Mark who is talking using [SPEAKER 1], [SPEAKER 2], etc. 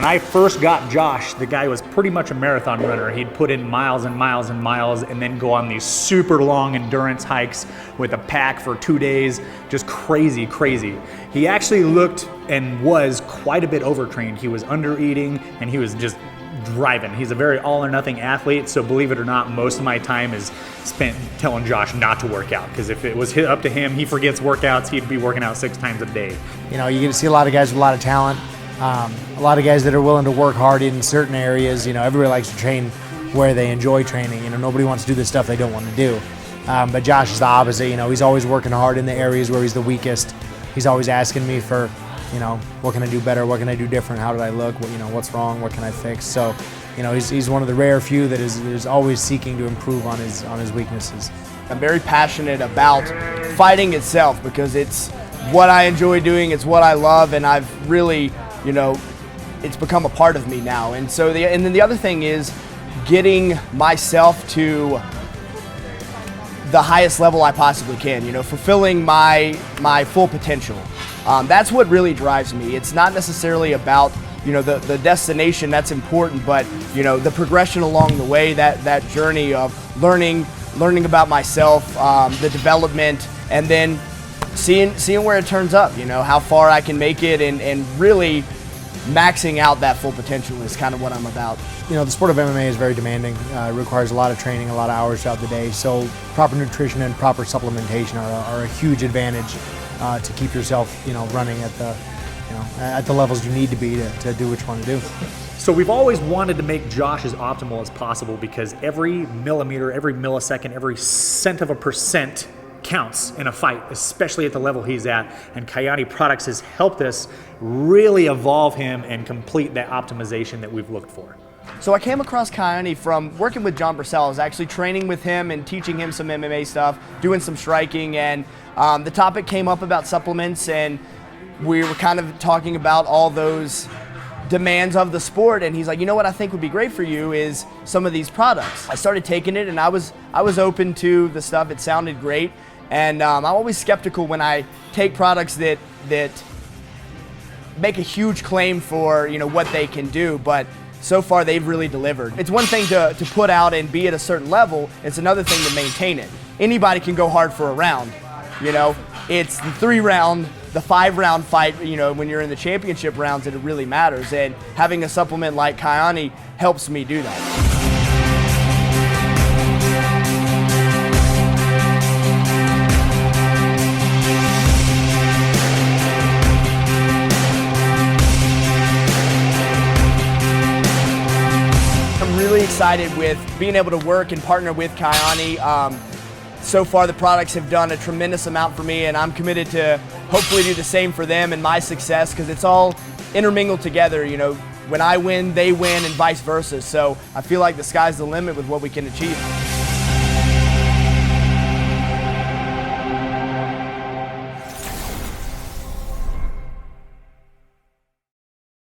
[SPEAKER 1] I first got Josh, the guy was pretty much a marathon runner. He'd put in miles and miles and miles and then go on these super long endurance hikes with a pack for 2 days. Just crazy, crazy. He actually looked and was quite a bit overtrained. He was under eating and he was just driving. He's a very all or nothing athlete, so believe it or not, most of my time is spent telling Josh not to work out, because if it was up to him, he forgets workouts, he'd be working out 6 times a day.
[SPEAKER 2] You know, you get to see a lot of guys with a lot of talent, a lot of guys that are willing to work hard in certain areas. You know, everybody likes to train where they enjoy training. You know, nobody wants to do the stuff they don't want to do. But Josh is the opposite. You know, he's always working hard in the areas where he's the weakest. He's always asking me for, you know, what can I do better? What can I do different? How did I look? What, you know, what's wrong? What can I fix? So, you know, he's one of the rare few that is always seeking to improve on his weaknesses.
[SPEAKER 3] I'm very passionate about fighting itself because it's what I enjoy doing, it's what I love, and I've really, you know, it's become a part of me now. And so and then the other thing is getting myself to the highest level I possibly can, you know, fulfilling my full potential. That's what really drives me. It's not necessarily about, you know, the destination, that's important, but, you know, the progression along the way, that journey of learning about myself, the development, and then seeing where it turns up, you know, how far I can make it, and really maxing out that full potential is kind of what I'm about.
[SPEAKER 2] You know, the sport of MMA is very demanding. It requires a lot of training, a lot of hours throughout the day. So proper nutrition and proper supplementation are a huge advantage to keep yourself, you know, running at the levels you need to be to do what you want to do.
[SPEAKER 1] So we've always wanted to make Josh as optimal as possible, because every millimeter, every millisecond, every cent of a percent counts in a fight, especially at the level he's at. And Kyani Products has helped us really evolve him and complete that optimization that we've looked for.
[SPEAKER 3] So I came across Kyani from working with John Brissell. I was actually training with him and teaching him some MMA stuff, doing some striking, and the topic came up about supplements, and we were kind of talking about all those demands of the sport, and he's like, you know what I think would be great for you is some of these products. I started taking it, and I was open to the stuff. It sounded great, and I'm always skeptical when I take products that make a huge claim for, you know, what they can do, but so far they've really delivered. It's one thing to put out and be at a certain level, it's another thing to maintain it. Anybody can go hard for a round, you know. It's the 3-round, the 5-round fight, you know, when you're in the championship rounds that it really matters, and having a supplement like Kyani helps me do that. Really excited with being able to work and partner with Kyani. So far the products have done a tremendous amount for me, and I'm committed to hopefully do the same for them and my success, because it's all intermingled together. You know, when I win, they win, and vice versa. So I feel like the sky's the limit with what we can achieve.